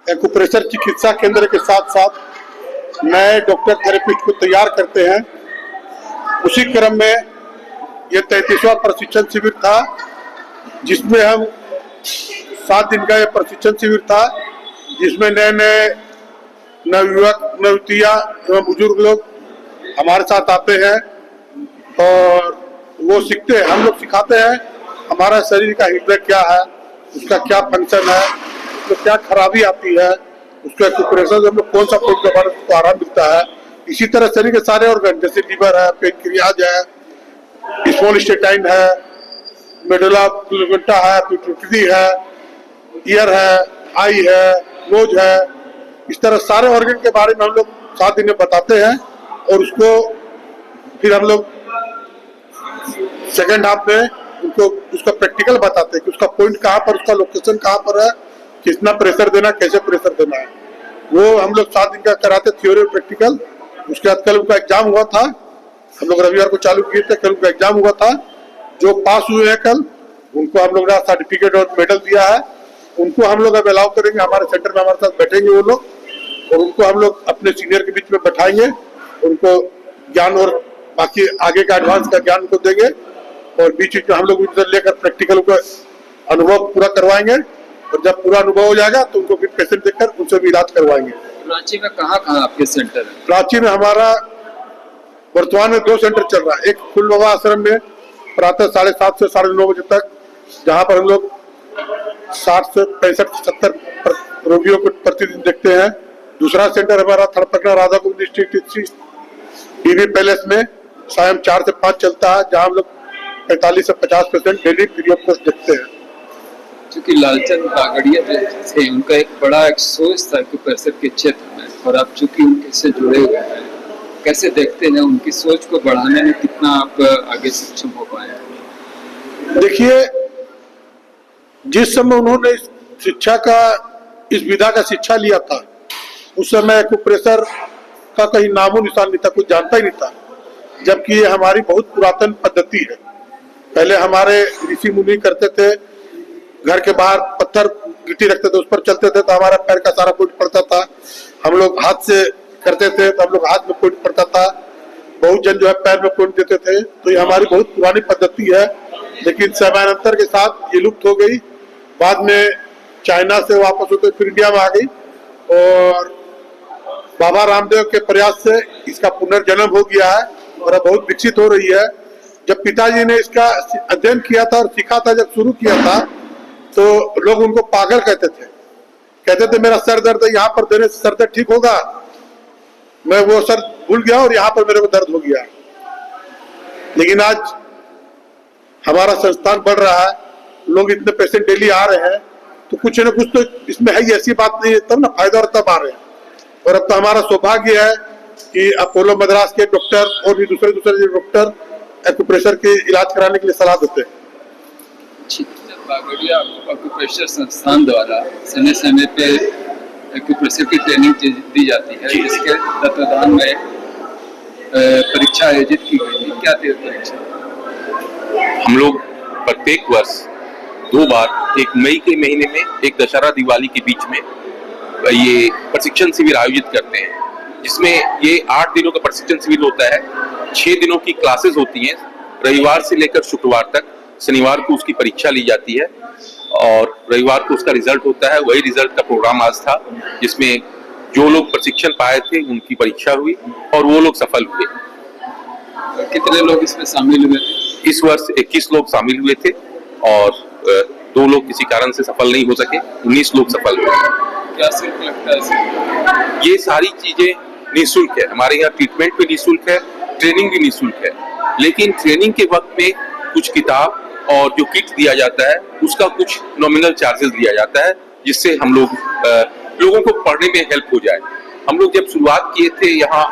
Acupressure चिकित्सा केंद्र के साथ साथ नए डॉक्टर थेरेपिस्ट को तैयार करते हैं। उसी क्रम में ये 33वां प्रशिक्षण शिविर था, जिसमें हम 7 दिन का ये प्रशिक्षण शिविर था, जिसमें नए नए नवयुवक नवयुवतियाँ एवं बुजुर्ग लोग हमारे साथ आते हैं और वो सीखते हैं, हम लोग सिखाते हैं हमारा शरीर का हृदय क्या है, उसका क्या फंक्शन है, उसमें क्या खराबी आती है, उसके एक्यूप्रेशर से हम लोग कौन सा कोड दबाने को आराम मिलता है। इसी तरह शरीर के सारे ऑर्गन जैसे लीवर है, पेनक्रियाज है, स्मॉल इंटेस्टाइन है, मेडुला ऑब्लांगेटा है, पिट्यूटरी है, ईयर है, आई है, नोज है, इस तरह सारे ऑर्गन के बारे में हम लोग 7 दिन में बताते हैं और उसको फिर हम लोग सेकेंड हाफ में उनको उसका प्रैक्टिकल बताते हैं कि उसका पॉइंट कहाँ पर, उसका लोकेशन कहाँ पर है, कितना प्रेशर देना, कैसे प्रेशर देना है। वो हम लोग 7 दिन का कराते, थ्योरी और प्रैक्टिकल। उसके बाद कल उनका एग्जाम हुआ था, हम लोग रविवार को चालू किए थे, कल उनका एग्जाम हुआ था। जो पास हुए हैं कल, उनको हम लोग ने सर्टिफिकेट और मेडल दिया है। उनको हम लोग अब अलाउ करेंगे, हमारे सेंटर में हमारे साथ बैठेंगे वो लोग और उनको हम लोग अपने सीनियर के बीच में बैठाएंगे, उनको ज्ञान और बाकी आगे का एडवांस का ज्ञान उनको देंगे और बीच बीच में हम लोग उनसे लेकर प्रैक्टिकल का अनुभव पूरा करवाएंगे और जब पूरा अनुभव हो जाएगा तो उनको फिर पेशेंट देखकर उनसे भी इलाज करवाएंगे। रांची में कहाँ आपके सेंटर है? रांची में हमारा वर्तमान में 2 सेंटर चल रहा है। एक फूल बाबा आश्रम में प्रातः 7:30 से 9:30 बजे तक, जहाँ पर हम लोग 60 से 65-70 रोगियों को प्रतिदिन देखते हैं। दूसरा सेंटर हमारा Thadpakda Radha Govind street TV palace में शाम 4 से 5 चलता है, जहाँ हम लोग 45 से 50 patient daily free of cost देखते हैं। क्योंकि लालचंद बागड़िया जो थे, उनका एक बड़ा एक सोच था एक्यूप्रेशर के क्षेत्र में, और आप चूंकि उनके से जुड़े हुए हैं, कैसे देखते हैं उनकी सोच को बढ़ाने में कितना आप आगे सक्षम हो पाए? देखिए, जिस समय उन्होंने इस शिक्षा का, इस विधा का शिक्षा लिया था, उस समय एक्यूप्रेशर का कहीं नामो निशान नहीं था, कोई जानता ही नहीं था। जबकि ये हमारी बहुत पुरातन पद्धति है। पहले हमारे ऋषि मुनि करते थे, घर के बाहर पत्थर गिट्टी रखते थे, उस पर चलते थे तो हमारा पैर का सारा पॉइंट पड़ता था। हम लोग हाथ से करते थे तो हम लोग हाथ में पॉइंट पड़ता था। बहुत जन जो है पैर में पॉइंट देते थे। तो ये हमारी बहुत पुरानी पद्धति है, लेकिन समयानंतर के साथ ये लुप्त हो गई। बाद में चाइना से वापस होते फिर इंडिया में आ गई और बाबा रामदेव के प्रयास से इसका पुनर्जन्म हो गया है और अब बहुत विकसित हो रही है। जब पिताजी ने इसका अध्ययन किया था और सीखा था, जब शुरू किया था, तो लोग उनको पागल कहते थे मेरा सर दर्द है, यहाँ पर देने से सर दर्द ठीक होगा। मैं वो सर भूल गया और यहाँ पर मेरे को दर्द हो गया। लेकिन आज हमारा संस्थान बढ़ रहा है, लोग इतने पेशेंट डेली आ रहे हैं, तो कुछ न कुछ तो इसमें है। ऐसी बात नहीं है, तब ना फायदा और तब आ रहे हैं। और अब तो हमारा सौभाग्य है कि अपोलो मद्रास के डॉक्टर और भी दूसरे डॉक्टर एक्यूप्रेशर के इलाज कराने के लिए सलाह देते हैं। बागड़िया एक्यूप्रेशर संस्थान द्वारा समय समय पे एक्यूप्रेशर की ट्रेनिंग दी जाती है, जिसके तत्वाधान में परीक्षा आयोजित की गई है। क्या थी परीक्षा? हम लोग प्रत्येक वर्ष 2 बार, एक मई के महीने में, एक दशहरा दिवाली के बीच में ये प्रशिक्षण शिविर आयोजित करते हैं, जिसमें ये 8 दिनों का प्रशिक्षण शिविर होता है। 6 दिनों की क्लासेस होती हैं, रविवार से लेकर शुक्रवार तक। शनिवार को उसकी परीक्षा ली जाती है और रविवार को उसका रिजल्ट होता है। वही रिजल्ट का प्रोग्राम आज था, जिसमें जो लोग प्रशिक्षण पाए थे उनकी परीक्षा हुई और वो लोग सफल हुए। कितने लोग इसमें शामिल हुए थे? इस वर्ष 21 लोग शामिल हुए थे और 2 लोग किसी कारण से सफल नहीं हो सके। 19 लोग सफल हुए। क्या शुल्क लगता है इसमें? ये सारी चीजें निःशुल्क है। हमारे यहाँ ट्रीटमेंट भी निःशुल्क है, ट्रेनिंग भी निःशुल्क है। लेकिन ट्रेनिंग के वक्त में कुछ किताब और जो किट दिया जाता है, उसका कुछ नॉमिनल चार्जेस दिया जाता है, जिससे हम लोगों को पढ़ने में हेल्प हो जाए। हम लोग जब शुरुआत किए थे यहाँ,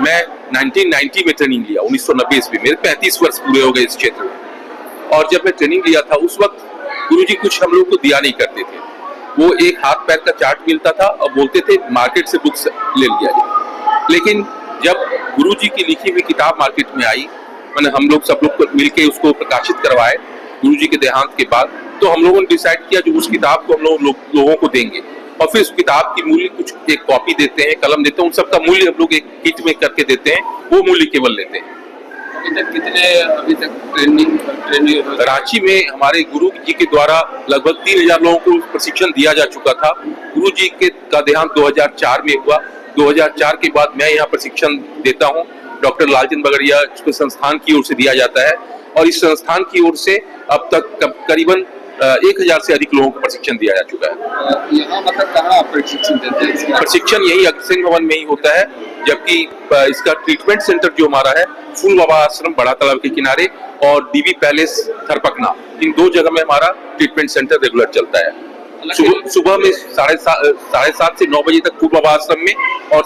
मैं 1990 में ट्रेनिंग लिया, 1990 ईस्वी। मेरे 35 वर्ष पूरे हो गए इस क्षेत्र में। और जब मैं ट्रेनिंग लिया था, उस वक्त गुरुजी कुछ हम लोग को दिया नहीं करते थे। वो एक हाथ पैर का चार्ट मिलता था और बोलते थे मार्केट से बुक्स ले लिया जाए। लेकिन जब गुरुजी की लिखी हुई किताब मार्केट में आई, मैंने हम लोग सब लोग मिलके उसको प्रकाशित करवाए गुरुजी के देहांत के बाद, तो हम लोगों ने डिसाइड किया जो उस किताब को हम लोगों को देंगे। और फिर उस किताब की मूल्य कुछ एक कॉपी देते हैं, कलम देते हैं, उन सब का मूल्य हम लोग एक किट में करके देते हैं, वो मूल्य केवल लेते हैं। अभी तक ट्रेनिंग रांची में हमारे गुरु जी के द्वारा लगभग 3000 लोगों को प्रशिक्षण दिया जा चुका था। गुरु जी का देहांत 2004 में हुआ। 2004 के बाद मैं यहाँ प्रशिक्षण देता हूँ। डॉक्टर लालचंद बगड़िया संस्थान की ओर से दिया जाता है और इस संस्थान की ओर से अब तक करीबन 1000 से अधिक लोगों को प्रशिक्षण दिया जा चुका है। यहाँ मतलब कहाँ आप प्रशिक्षण देते हैं? प्रशिक्षण यही अग्रसेन भवन में ही होता है, जबकि इसका ट्रीटमेंट सेंटर जो हमारा है फूल बाबा आश्रम बड़ा तालाब के किनारे और डीबी पैलेस थरपकना, इन 2 जगह में हमारा ट्रीटमेंट सेंटर रेगुलर चलता है। सुबह में 7:30 से 9 बजे तक फूल बाबा आश्रम में और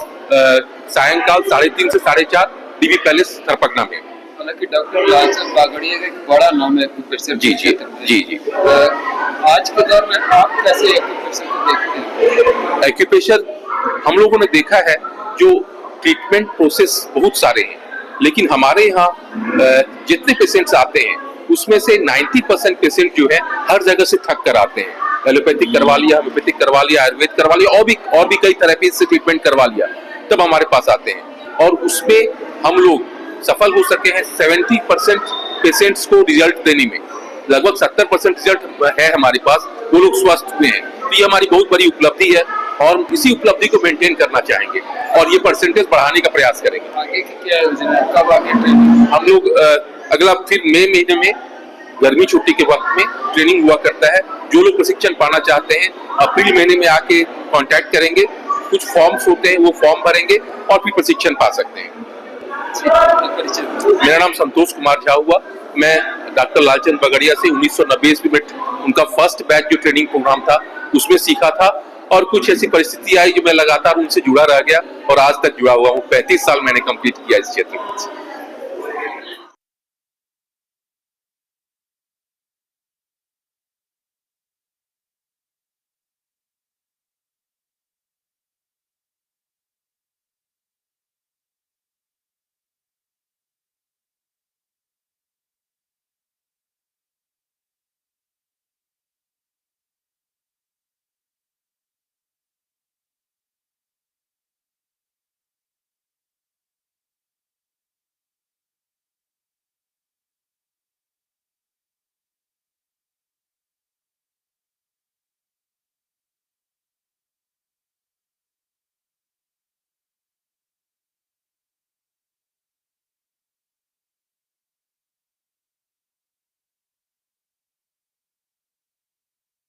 सायंकाल 3:30 से 4:30 डीबी पैलेस थरपकना में। हालांकि डॉक्टर लालचंद बागड़िया का एक बड़ा नाम है एक्यूप्रेशर जी जी जी जी। आज के दौर में आप कैसे एक्यूप्रेशर को देखते हैं? एक्यूप्रेशर हम लोगों ने देखा है, जो ट्रीटमेंट प्रोसेस बहुत सारे हैं, लेकिन हमारे यहाँ जितने पेशेंट्स आते हैं उसमें से 90% पेशेंट जो है हर जगह से थक कर आते हैं। एलोपैथिक करवा लिया, होम्योपैथिक करवा लिया, आयुर्वेद करवा लिया और भी कई थेरेपी से ट्रीटमेंट करवा लिया, तब हमारे पास आते हैं और उसमें हम लोग सफल हो सके हैं 70% पेशेंट्स को रिजल्ट देने में। लगभग 70% रिजल्ट है हमारे पास, वो लोग स्वस्थ हुए हैं। तो ये हमारी बहुत बड़ी उपलब्धि है और इसी उपलब्धि को मेंटेन करना चाहेंगे और ये परसेंटेज बढ़ाने का प्रयास करेंगे। आगे की क्या योजना है? कब आगे ट्रेनिंग? हम लोग अगला फिर मई महीने में गर्मी छुट्टी के वक्त में ट्रेनिंग हुआ करता है। जो लोग प्रशिक्षण पाना चाहते हैं अप्रैल महीने में आके कांटेक्ट करेंगे, कुछ फॉर्म्स होते हैं वो फॉर्म भरेंगे और फिर प्रशिक्षण पा सकते हैं। मेरा नाम संतोष कुमार झा हुआ। मैं डॉक्टर लालचंद बगड़िया से 1990 ईस्वी में उनका फर्स्ट बैच जो ट्रेनिंग प्रोग्राम था उसमें सीखा था और कुछ ऐसी परिस्थिति आई जो मैं लगातार उनसे जुड़ा रह गया और आज तक जुड़ा हुआ हूँ। 35 साल मैंने कंप्लीट किया इस क्षेत्र में।